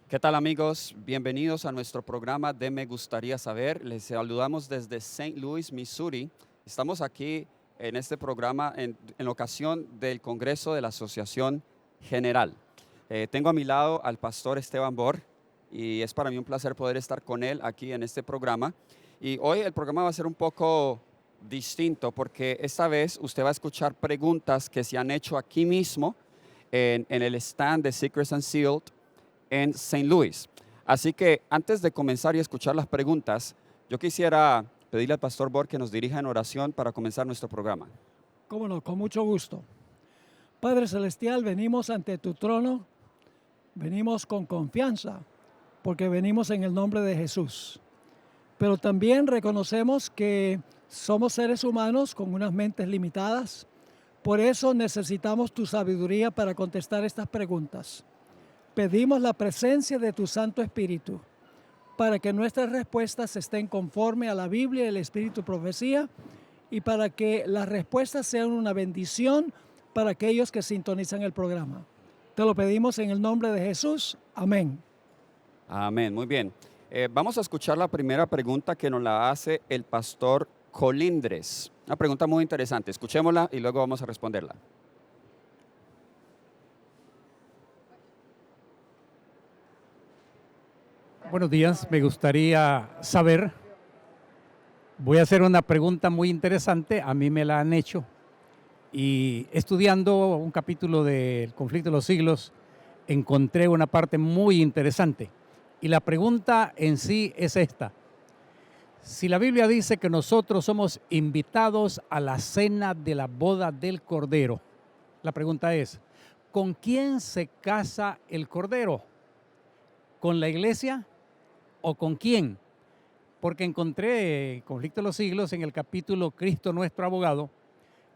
¿Qué tal, amigos? Bienvenidos a nuestro programa de Me Gustaría Saber. Les saludamos desde St. Louis, Missouri. Estamos aquí en este programa en ocasión del Congreso de la Asociación General. Tengo a mi lado al pastor Esteban Bor y es para mí un placer poder estar con él aquí en este programa. Y hoy el programa va a ser un poco distinto porque esta vez usted va a escuchar preguntas que se han hecho aquí mismo en el stand de Secrets and Sealed en St. Louis. Así que antes de comenzar y escuchar las preguntas, yo quisiera pedirle al pastor Bor que nos dirija en oración para comenzar nuestro programa. Cómo no, con mucho gusto. Padre Celestial, venimos ante tu trono, venimos con confianza, porque venimos en el nombre de Jesús. Pero también reconocemos que somos seres humanos con unas mentes limitadas, por eso necesitamos tu sabiduría para contestar estas preguntas. Pedimos la presencia de tu Santo Espíritu para que nuestras respuestas estén conforme a la Biblia y el Espíritu Profecía y para que las respuestas sean una bendición para aquellos que sintonizan el programa. Te lo pedimos en el nombre de Jesús. Amén. Amén, muy bien. Vamos a escuchar la primera pregunta que nos la hace el pastor Colindres. Una pregunta muy interesante. Escuchémosla y luego vamos a responderla. Buenos días, me gustaría saber, voy a hacer una pregunta muy interesante, a mí me la han hecho, y estudiando un capítulo del Conflicto de los Siglos, encontré una parte muy interesante. Y la pregunta en sí es esta. Si la Biblia dice que nosotros somos invitados a la cena de la boda del Cordero, la pregunta es, ¿con quién se casa el Cordero? ¿Con la iglesia o con quién? Porque encontré Conflicto de los Siglos en el capítulo Cristo nuestro abogado,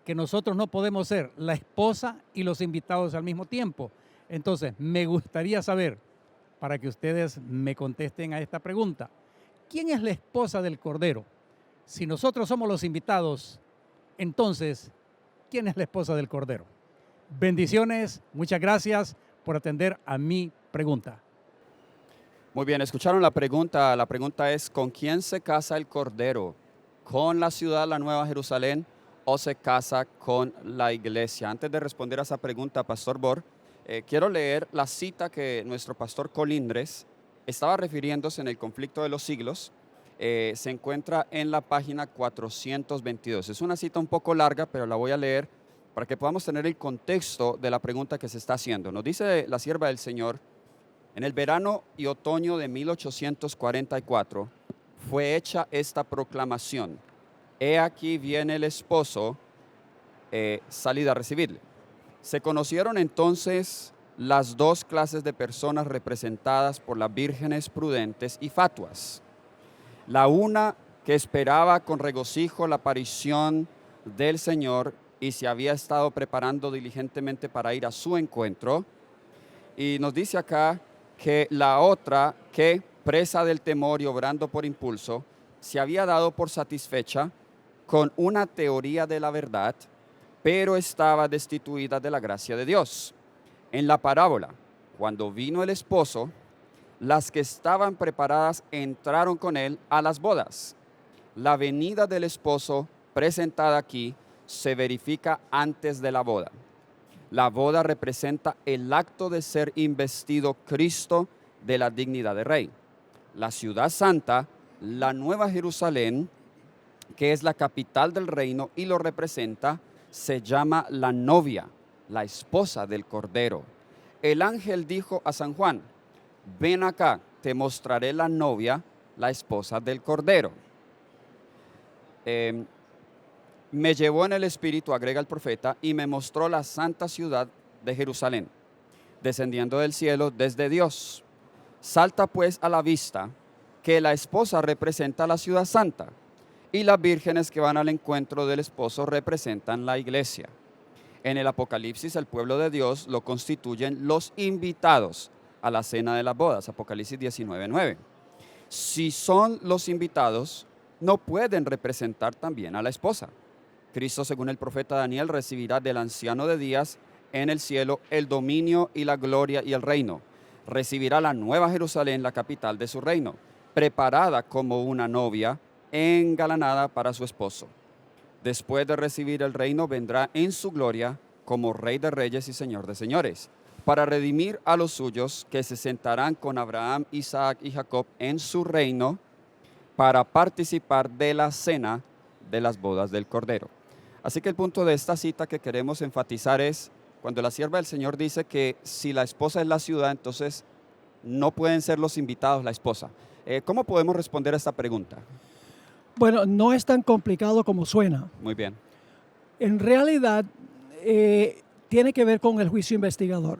que nosotros no podemos ser la esposa y los invitados al mismo tiempo. Entonces, me gustaría saber, para que ustedes me contesten a esta pregunta, ¿quién es la esposa del Cordero? Si nosotros somos los invitados, entonces, ¿quién es la esposa del Cordero? Bendiciones, muchas gracias por atender a mi pregunta. Muy bien, escucharon la pregunta. La pregunta es, ¿con quién se casa el Cordero? ¿Con la ciudad, la Nueva Jerusalén, o se casa con la iglesia? Antes de responder a esa pregunta, Pastor Bor, quiero leer la cita que nuestro pastor Colindres estaba refiriéndose en el Conflicto de los Siglos. Se encuentra en la página 422. Es una cita un poco larga, pero la voy a leer para que podamos tener el contexto de la pregunta que se está haciendo. Nos dice la sierva del Señor: en el verano y otoño de 1844 fue hecha esta proclamación: he aquí viene el esposo, salid a recibirle. Se conocieron entonces las dos clases de personas representadas por las vírgenes prudentes y fatuas. La una, que esperaba con regocijo la aparición del Señor y se había estado preparando diligentemente para ir a su encuentro. Y nos dice acá que la otra, que presa del temor y obrando por impulso, se había dado por satisfecha con una teoría de la verdad, pero estaba destituida de la gracia de Dios. En la parábola, cuando vino el esposo, las que estaban preparadas entraron con él a las bodas. La venida del esposo presentada aquí se verifica antes de la boda. La boda representa el acto de ser investido Cristo de la dignidad de rey. La ciudad santa, la Nueva Jerusalén, que es la capital del reino y lo representa, se llama la novia, la esposa del Cordero. El ángel dijo a San Juan: ven acá, te mostraré la novia, la esposa del Cordero. Me llevó en el espíritu, agrega el profeta, y me mostró la santa ciudad de Jerusalén, descendiendo del cielo desde Dios. Salta pues a la vista que la esposa representa la ciudad santa y las vírgenes que van al encuentro del esposo representan la iglesia. En el Apocalipsis, el pueblo de Dios lo constituyen los invitados a la cena de las bodas, Apocalipsis 19:9. Si son los invitados, no pueden representar también a la esposa. Cristo, según el profeta Daniel, recibirá del anciano de días en el cielo el dominio y la gloria y el reino. recibirá la nueva Jerusalén, la capital de su reino, preparada como una novia engalanada para su esposo. Después de recibir el reino, vendrá en su gloria como Rey de Reyes y Señor de Señores, para redimir a los suyos que se sentarán con Abraham, Isaac y Jacob en su reino, para participar de la cena de las bodas del Cordero. Así que el punto de esta cita que queremos enfatizar es cuando la sierva del Señor dice que si la esposa es la ciudad, entonces no pueden ser los invitados la esposa. ¿Cómo podemos responder a esta pregunta? Bueno, no es tan complicado como suena. Muy bien. En realidad, tiene que ver con el juicio investigador.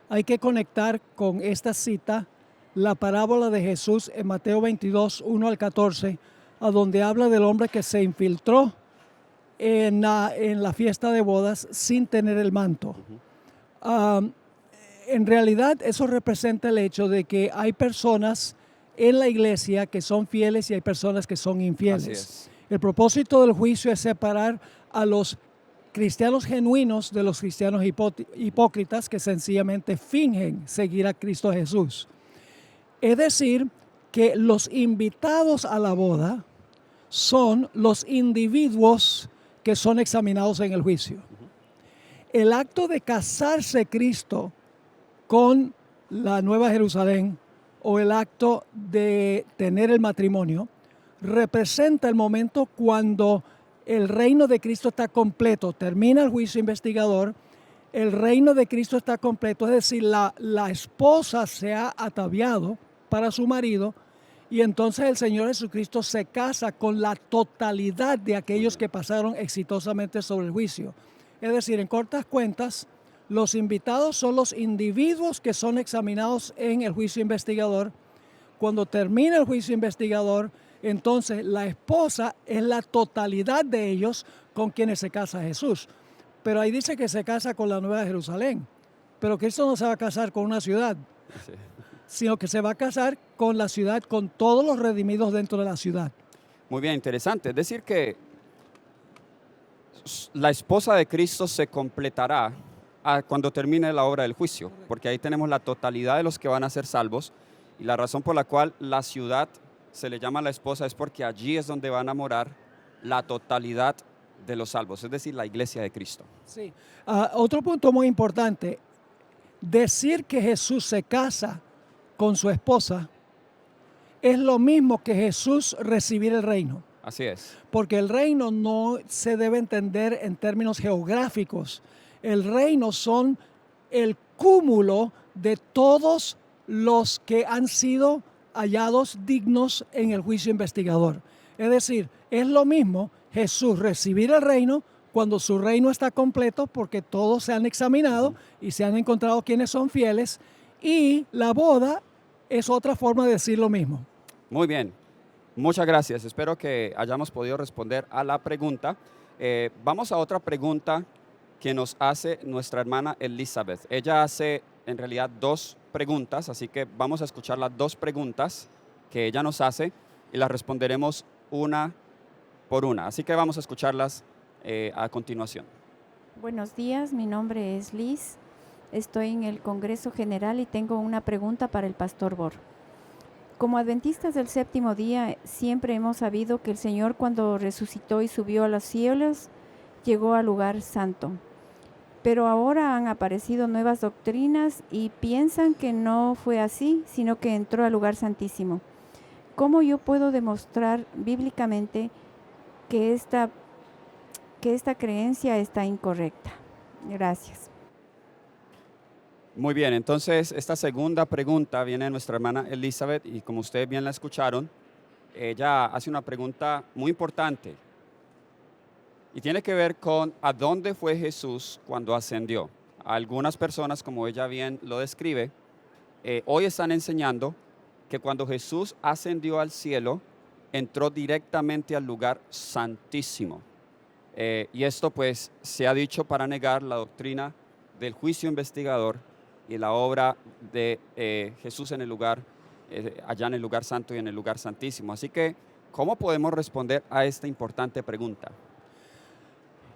Hay que conectar con esta cita la parábola de Jesús en Mateo 22, 1 al 14, a donde habla del hombre que se infiltró en la fiesta de bodas sin tener el manto. En realidad, eso representa el hecho de que hay personas en la iglesia que son fieles y hay personas que son infieles. Así es. El propósito del juicio es separar a los cristianos genuinos de los cristianos hipócritas que sencillamente fingen seguir a Cristo Jesús. Es decir, que los invitados a la boda son los individuos que son examinados en el juicio. El acto de casarse Cristo con la Nueva Jerusalén o el acto de tener el matrimonio representa el momento cuando el reino de Cristo está completo, termina el juicio investigador, el reino de Cristo está completo, es decir, la esposa se ha ataviado para su marido y entonces el Señor Jesucristo se casa con la totalidad de aquellos que pasaron exitosamente sobre el juicio. Es decir, en cortas cuentas, los invitados son los individuos que son examinados en el juicio investigador. Cuando termina el juicio investigador, entonces la esposa es la totalidad de ellos con quienes se casa Jesús. Pero ahí dice que se casa con la Nueva Jerusalén. Pero Cristo no se va a casar con una ciudad, Sí. sino que se va a casar con la ciudad, con todos los redimidos dentro de la ciudad. Muy bien, interesante. Es decir que la esposa de Cristo se completará cuando termine la obra del juicio, porque ahí tenemos la totalidad de los que van a ser salvos y la razón por la cual la ciudad se le llama la esposa es porque allí es donde van a morar la totalidad de los salvos, es decir, la iglesia de Cristo. Sí. Otro punto muy importante, decir que Jesús se casa con su esposa es lo mismo que Jesús recibir el reino. Así es. Porque el reino no se debe entender en términos geográficos. El reino son el cúmulo de todos los que han sido hallados dignos en el juicio investigador. Es decir, es lo mismo Jesús recibir el reino cuando su reino está completo porque todos se han examinado y se han encontrado quienes son fieles y la boda es otra forma de decir lo mismo. Muy bien. Muchas gracias. Espero que hayamos podido responder a la pregunta. Vamos a otra pregunta que nos hace nuestra hermana Elizabeth. Ella hace en realidad dos preguntas, así que vamos a escuchar las dos preguntas que ella nos hace y las responderemos una por una. Así que vamos a escucharlas a continuación. Buenos días, mi nombre es Liz. Estoy en el Congreso General y tengo una pregunta para el Pastor Bor. Como adventistas del séptimo día, siempre hemos sabido que el Señor, cuando resucitó y subió a los cielos, llegó al lugar santo. Pero ahora han aparecido nuevas doctrinas y piensan que no fue así, sino que entró al lugar santísimo. ¿Cómo yo puedo demostrar bíblicamente que esta creencia está incorrecta? Gracias. Muy bien, entonces esta segunda pregunta viene de nuestra hermana Elizabeth y como ustedes bien la escucharon, ella hace una pregunta muy importante y tiene que ver con ¿a dónde fue Jesús cuando ascendió? Algunas personas, como ella bien lo describe, hoy están enseñando que cuando Jesús ascendió al cielo, entró directamente al lugar santísimo. Y esto pues se ha dicho para negar la doctrina del juicio investigador y la obra de Jesús en el lugar, allá en el lugar santo y en el lugar santísimo. Así que, ¿cómo podemos responder a esta importante pregunta?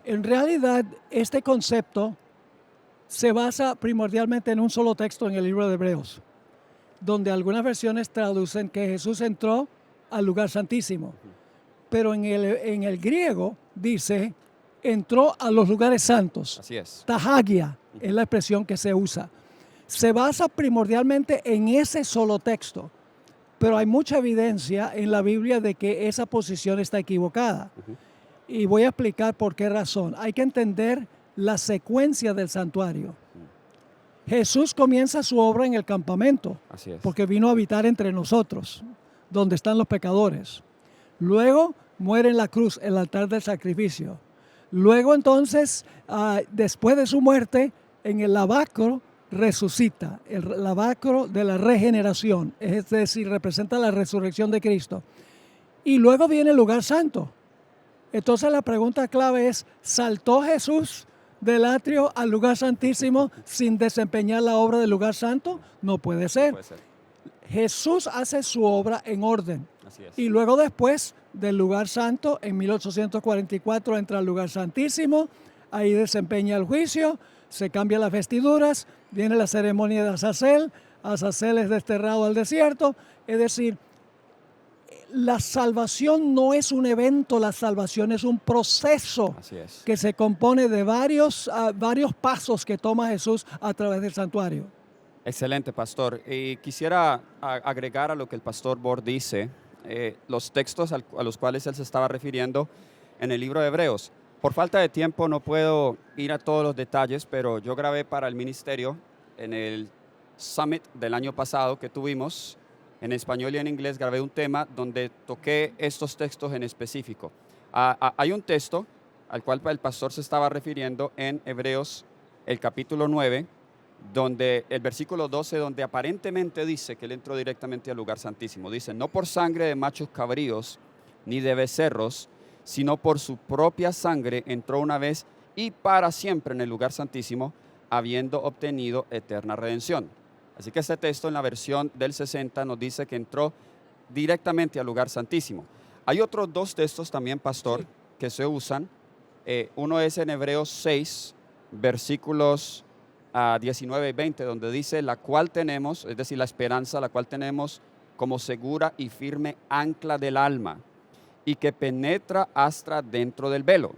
En realidad, este concepto se basa primordialmente en un solo texto en el libro de Hebreos. donde algunas versiones traducen que Jesús entró al lugar santísimo. Pero en el griego dice, entró a los lugares santos. Así es. Tahagia es la expresión que se usa. Se basa primordialmente en ese solo texto, pero hay mucha evidencia en la Biblia de que esa posición está equivocada. Y voy a explicar por qué razón. Hay que entender la secuencia del santuario. Jesús comienza su obra en el campamento, Así es. porque vino a habitar entre nosotros, donde están los pecadores. Luego muere en la cruz, el altar del sacrificio. Luego entonces, después de su muerte, en el lavacro resucita, el lavacro de la regeneración, es decir, representa la resurrección de Cristo. Y luego viene el lugar santo. Entonces la pregunta clave es, ¿saltó Jesús del atrio al lugar santísimo sin desempeñar la obra del lugar santo? No puede ser. Puede ser. Jesús hace su obra en orden. Así es. Y luego después del lugar santo, en 1844 entra al lugar santísimo, ahí desempeña el juicio, se cambian las vestiduras, viene la ceremonia de Azazel es desterrado al desierto. Es decir, la salvación no es un evento, la salvación es un proceso Así es. que se compone de varios pasos que toma Jesús a través del santuario. Excelente, pastor. Y quisiera agregar a lo que el pastor Bor dice, los textos a los cuales él se estaba refiriendo en el libro de Hebreos. Por falta de tiempo no puedo ir a todos los detalles, pero yo grabé para el ministerio en el Summit del año pasado que tuvimos, en español y en inglés, grabé un tema donde toqué estos textos en específico. Hay un texto al cual el pastor se estaba refiriendo en Hebreos, el capítulo 9, donde el versículo 12, donde aparentemente dice que él entró directamente al lugar santísimo. Dice, no por sangre de machos cabríos ni de becerros, sino por su propia sangre entró una vez y para siempre en el lugar santísimo, habiendo obtenido eterna redención. Así que este texto en la versión del 60 nos dice que entró directamente al lugar santísimo. Hay otros dos textos también, pastor, que se usan. Uno es en Hebreos 6, versículos 19 y 20, donde dice, la cual tenemos, es decir, la esperanza, la cual tenemos como segura y firme ancla del alma, y que penetra hasta dentro del velo,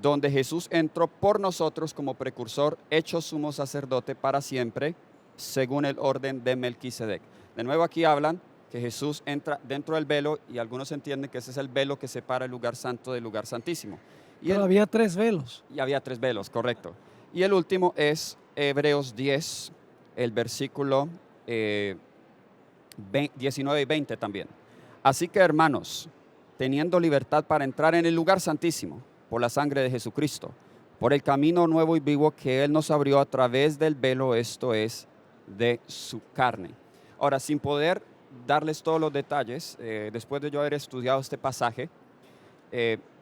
donde Jesús entró por nosotros como precursor, hecho sumo sacerdote para siempre, según el orden de Melquisedec. De nuevo aquí hablan que Jesús entra dentro del velo y algunos entienden que ese es el velo que separa el lugar santo del lugar santísimo. Pero había 3 velos. Y había 3 velos, correcto. Y el último es Hebreos 10, el versículo 19 y 20 también. Así que, hermanos, teniendo libertad para entrar en el lugar santísimo por la sangre de Jesucristo, por el camino nuevo y vivo que Él nos abrió a través del velo, esto es, de su carne. Ahora, sin poder darles todos los detalles, después de yo haber estudiado este pasaje,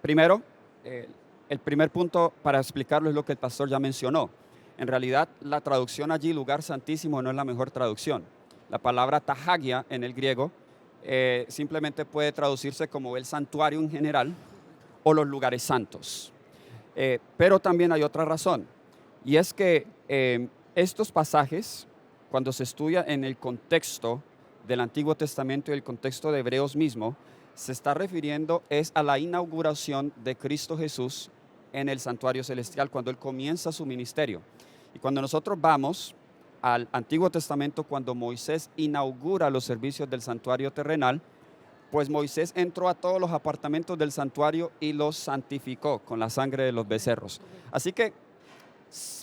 primero, el primer punto para explicarlo es lo que el pastor ya mencionó. En realidad, la traducción allí, lugar santísimo, no es la mejor traducción. La palabra tahagia en el griego simplemente puede traducirse como el santuario en general o los lugares santos. Pero también hay otra razón, y es que estos pasajes, cuando se estudia en el contexto del Antiguo Testamento y el contexto de Hebreos mismo, se está refiriendo es a la inauguración de Cristo Jesús en el santuario celestial cuando Él comienza su ministerio. Y cuando nosotros vamos al Antiguo Testamento, cuando Moisés inaugura los servicios del santuario terrenal, pues Moisés entró a todos los apartamentos del santuario y los santificó con la sangre de los becerros. Así que,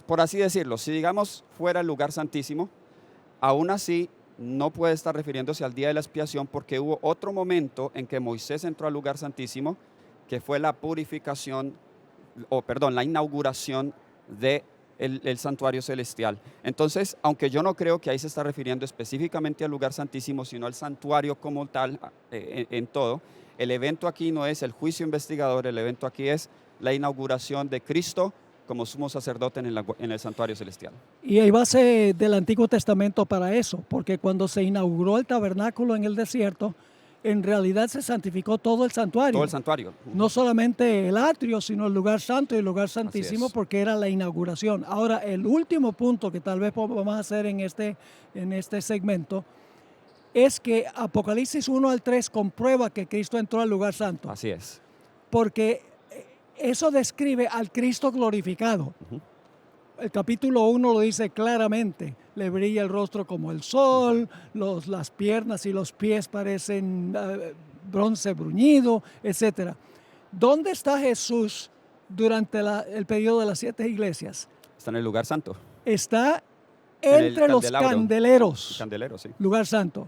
por así decirlo, si digamos fuera el lugar santísimo, aún así no puede estar refiriéndose al día de la expiación porque hubo otro momento en que Moisés entró al lugar santísimo, que fue la purificación, la inauguración del santuario celestial. Entonces, aunque yo no creo que ahí se está refiriendo específicamente al lugar santísimo, sino al santuario como tal, en todo, el evento aquí no es el juicio investigador, el evento aquí es la inauguración de Cristo como sumo sacerdote en el santuario celestial. Y hay base del Antiguo Testamento para eso, porque cuando se inauguró el tabernáculo en el desierto, en realidad se santificó todo el santuario. Todo el santuario. No solamente el atrio, sino el lugar santo y el lugar santísimo, porque era la inauguración. Ahora, el último punto que tal vez vamos a hacer en este segmento es que Apocalipsis 1 al 3 comprueba que Cristo entró al lugar santo, Así es. porque eso describe al Cristo glorificado. El capítulo 1 lo dice claramente, le brilla el rostro como el sol, las piernas y los pies parecen bronce bruñido, etc. ¿Dónde está Jesús durante el periodo de las 7 iglesias? Está en el lugar santo. Está En el entre los candelabro. candeleros, Candelero, sí. lugar santo.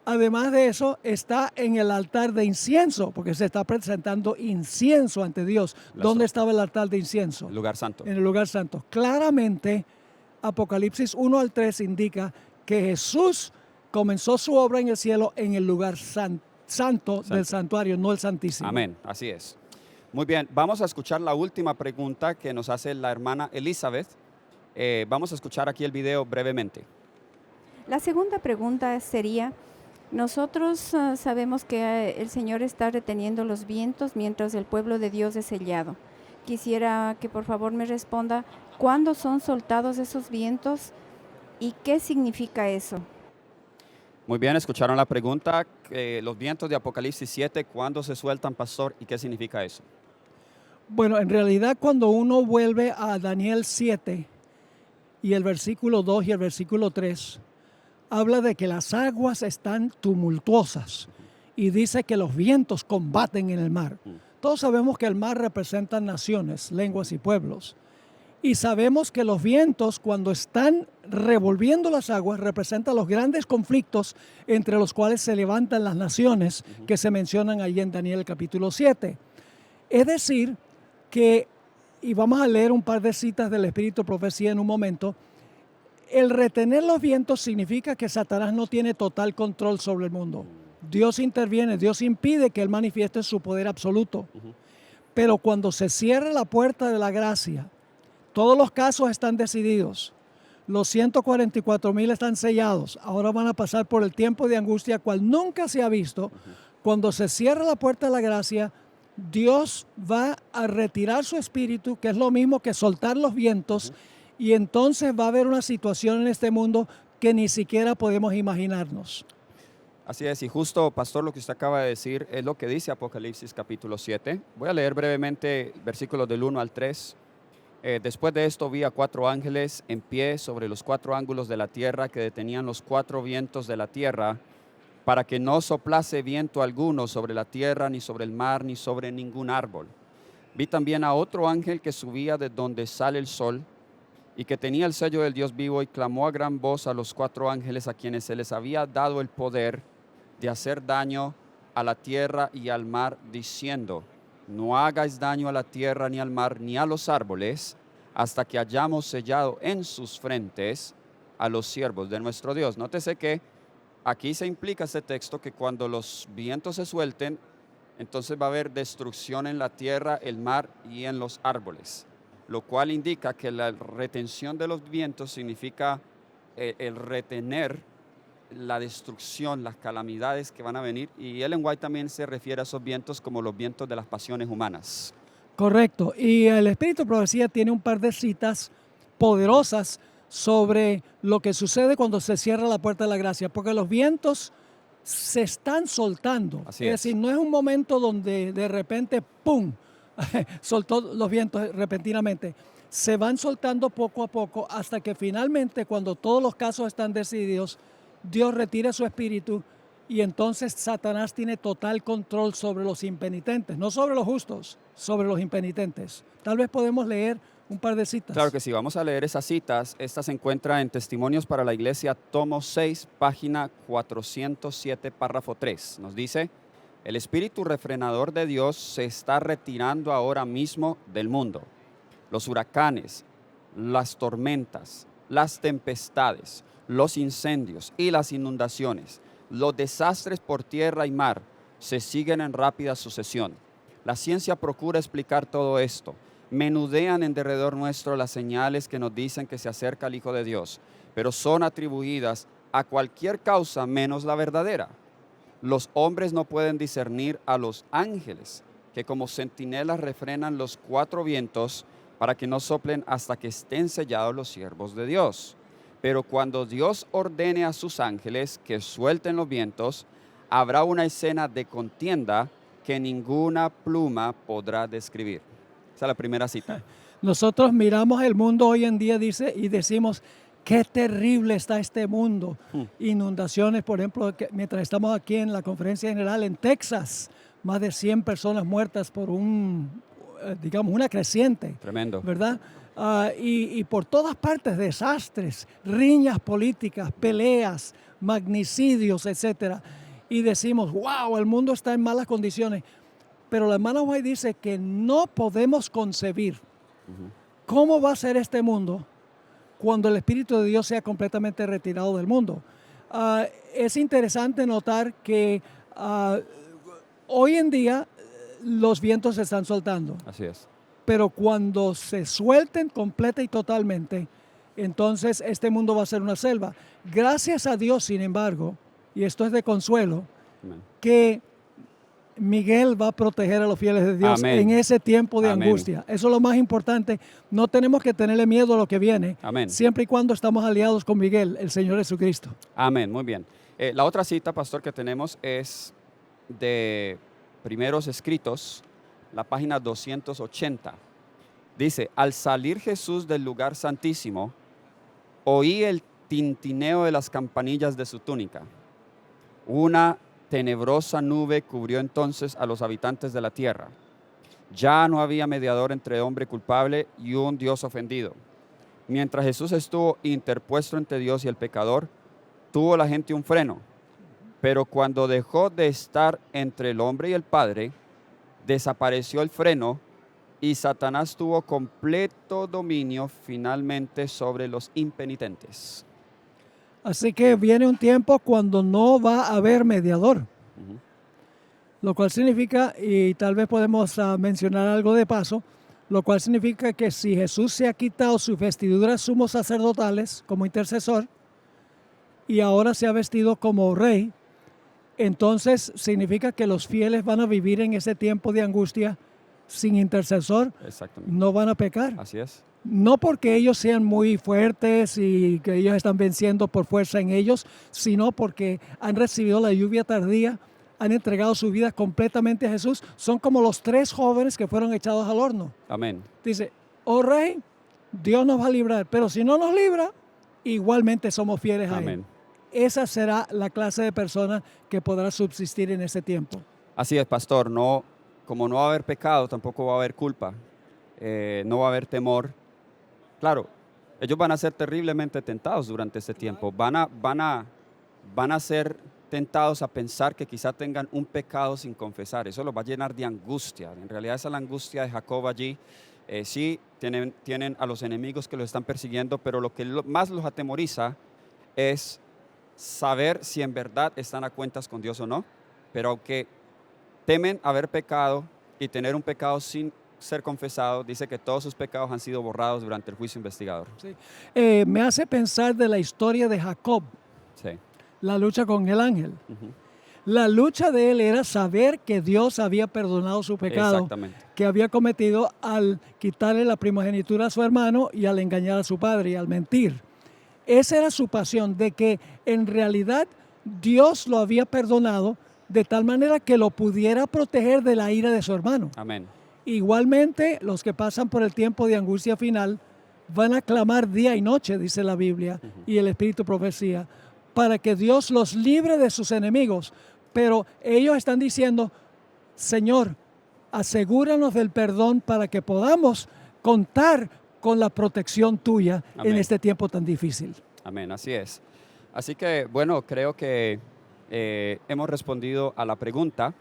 Además de eso, está en el altar de incienso, porque se está presentando incienso ante Dios. ¿Dónde estaba el altar de incienso? El lugar santo. En el lugar santo. Claramente, Apocalipsis 1 al 3 indica que Jesús comenzó su obra en el cielo en el lugar santo del santuario, no el santísimo. Amén, así es. Muy bien, vamos a escuchar la última pregunta que nos hace la hermana Elizabeth. Vamos a escuchar aquí el video brevemente. La segunda pregunta sería, nosotros sabemos que el Señor está reteniendo los vientos mientras el pueblo de Dios es sellado. Quisiera que por favor me responda, ¿cuándo son soltados esos vientos y qué significa eso? Muy bien, escucharon la pregunta. Los vientos de Apocalipsis 7, ¿cuándo se sueltan, pastor? ¿Y qué significa eso? Bueno, en realidad cuando uno vuelve a Daniel 7 y el versículo 2 y el versículo 3, habla de que las aguas están tumultuosas y dice que los vientos combaten en el mar. Todos sabemos que el mar representa naciones, lenguas y pueblos. Y sabemos que los vientos, cuando están revolviendo las aguas, representan los grandes conflictos entre los cuales se levantan las naciones que se mencionan allí en Daniel capítulo 7. Es decir, que, y vamos a leer un par de citas del Espíritu de Profecía en un momento, el retener los vientos significa que Satanás no tiene total control sobre el mundo. Dios interviene, Dios impide que él manifieste su poder absoluto. Pero cuando se cierra la puerta de la gracia, todos los casos están decididos. Los 144,000 están sellados. Ahora van a pasar por el tiempo de angustia cual nunca se ha visto. Cuando se cierra la puerta de la gracia, Dios va a retirar su espíritu, que es lo mismo que soltar los vientos, y entonces va a haber una situación en este mundo que ni siquiera podemos imaginarnos. Así es, y justo, pastor, lo que usted acaba de decir es lo que dice Apocalipsis capítulo 7. Voy a leer brevemente versículos del 1 al 3. Después de esto vi a 4 ángeles en pie sobre los 4 ángulos de la tierra que detenían los 4 vientos de la tierra para que no soplase viento alguno sobre la tierra, ni sobre el mar, ni sobre ningún árbol. Vi también a otro ángel que subía de donde sale el sol y que tenía el sello del Dios vivo y clamó a gran voz a los 4 ángeles a quienes se les había dado el poder de hacer daño a la tierra y al mar, diciendo: no hagáis daño a la tierra, ni al mar, ni a los árboles, hasta que hayamos sellado en sus frentes a los siervos de nuestro Dios. Nótese que aquí se implica este texto que cuando los vientos se suelten, entonces va a haber destrucción en la tierra, el mar y en los árboles, lo cual indica que la retención de los vientos significa el retener la destrucción, las calamidades que van a venir, y Ellen White también se refiere a esos vientos como los vientos de las pasiones humanas. Correcto, y el Espíritu de Profecía tiene un par de citas poderosas sobre lo que sucede cuando se cierra la puerta de la gracia, porque los vientos se están soltando. Así es es. decir, no es un momento donde de repente, ¡pum!, soltó los vientos repentinamente. Se van soltando poco a poco hasta que finalmente, cuando todos los casos están decididos, Dios retira su espíritu y entonces Satanás tiene total control sobre los impenitentes, no sobre los justos, sobre los impenitentes. Tal vez podemos leer un par de citas. Claro que sí, vamos a leer esas citas. Esta se encuentra en Testimonios para la Iglesia, tomo 6, página 407, párrafo 3. Nos dice: el espíritu refrenador de Dios se está retirando ahora mismo del mundo. Los huracanes, las tormentas, las tempestades, los incendios y las inundaciones, los desastres por tierra y mar se siguen en rápida sucesión. La ciencia procura explicar todo esto. Menudean en derredor nuestro las señales que nos dicen que se acerca el Hijo de Dios, pero son atribuidas a cualquier causa menos la verdadera. Los hombres no pueden discernir a los ángeles, que como centinelas refrenan los 4 vientos para que no soplen hasta que estén sellados los siervos de Dios. Pero cuando Dios ordene a sus ángeles que suelten los vientos, habrá una escena de contienda que ninguna pluma podrá describir. Esa es la primera cita. Nosotros miramos el mundo hoy en día y decimos, qué terrible está este mundo. Inundaciones, por ejemplo, mientras estamos aquí en la conferencia general en Texas, más de 100 personas muertas por una creciente. Tremendo. ¿Verdad? Y por todas partes desastres, riñas políticas, peleas, magnicidios, etcétera. Y decimos, wow, el mundo está en malas condiciones. Pero la hermana White dice que no podemos concebir cómo va a ser este mundo cuando el Espíritu de Dios sea completamente retirado del mundo. Es interesante notar que hoy en día los vientos se están soltando. Así es. Pero cuando se suelten completa y totalmente, entonces este mundo va a ser una selva. Gracias a Dios, sin embargo, y esto es de consuelo, Amén. que Miguel va a proteger a los fieles de Dios Amén. en ese tiempo de Amén. angustia. Eso es lo más importante. No tenemos que tenerle miedo a lo que viene, Amén. siempre y cuando estamos aliados con Miguel, el Señor Jesucristo. Amén, muy bien. La otra cita, pastor, que tenemos es de Primeros Escritos, la página 280. Dice, al salir Jesús del lugar santísimo, oí el tintineo de las campanillas de su túnica. Una tenebrosa nube cubrió entonces a los habitantes de la tierra. Ya no había mediador entre hombre culpable y un Dios ofendido. Mientras Jesús estuvo interpuesto entre Dios y el pecador, tuvo la gente un freno. Pero cuando dejó de estar entre el hombre y el Padre, desapareció el freno y Satanás tuvo completo dominio finalmente sobre los impenitentes. Así que viene un tiempo cuando no va a haber mediador. Lo cual significa, y tal vez podemos mencionar algo de paso, lo cual significa que si Jesús se ha quitado sus vestiduras sumos sacerdotales como intercesor y ahora se ha vestido como rey, entonces significa que los fieles van a vivir en ese tiempo de angustia sin intercesor, Exactamente. no van a pecar. Así es. No porque ellos sean muy fuertes y que ellos están venciendo por fuerza en ellos, sino porque han recibido la lluvia tardía, han entregado su vida completamente a Jesús. Son como los 3 jóvenes que fueron echados al horno. Amén. Dice, oh Rey, Dios nos va a librar, pero si no nos libra, igualmente somos fieles a Él. Amén. Esa será la clase de persona que podrá subsistir en ese tiempo. Así es, pastor. No, como no va a haber pecado, tampoco va a haber culpa. No va a haber temor. Claro, ellos van a ser terriblemente tentados durante este tiempo. Van a ser tentados a pensar que quizá tengan un pecado sin confesar. Eso los va a llenar de angustia. En realidad esa es la angustia de Jacob allí. Sí, tienen a los enemigos que los están persiguiendo, pero lo que más los atemoriza es saber si en verdad están a cuentas con Dios o no. Pero aunque temen haber pecado y tener un pecado sin ser confesado, dice que todos sus pecados han sido borrados durante el juicio investigador. Sí. Me hace pensar de la historia de Jacob, Sí. la lucha con el ángel. La lucha de él era saber que Dios había perdonado su pecado Exactamente. que había cometido al quitarle la primogenitura a su hermano y al engañar a su padre y al mentir. Esa era su pasión, de que en realidad Dios lo había perdonado de tal manera que lo pudiera proteger de la ira de su hermano. Amén. Igualmente, los que pasan por el tiempo de angustia final van a clamar día y noche, dice la Biblia, y el Espíritu profecía, para que Dios los libre de sus enemigos. Pero ellos están diciendo, Señor, asegúranos del perdón para que podamos contar con la protección tuya Amén. en este tiempo tan difícil. Amén, así es. Así que, bueno, creo que hemos respondido a la pregunta.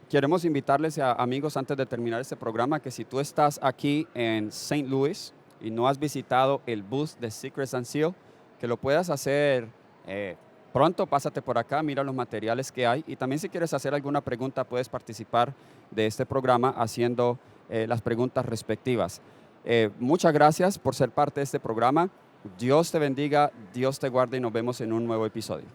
Queremos invitarles a amigos antes de terminar este programa que si tú estás aquí en St. Louis y no has visitado el booth de Secrets and Seal, que lo puedas hacer pronto, pásate por acá, mira los materiales que hay y también si quieres hacer alguna pregunta puedes participar de este programa haciendo las preguntas respectivas. Muchas gracias por ser parte de este programa. Dios te bendiga, Dios te guarde y nos vemos en un nuevo episodio.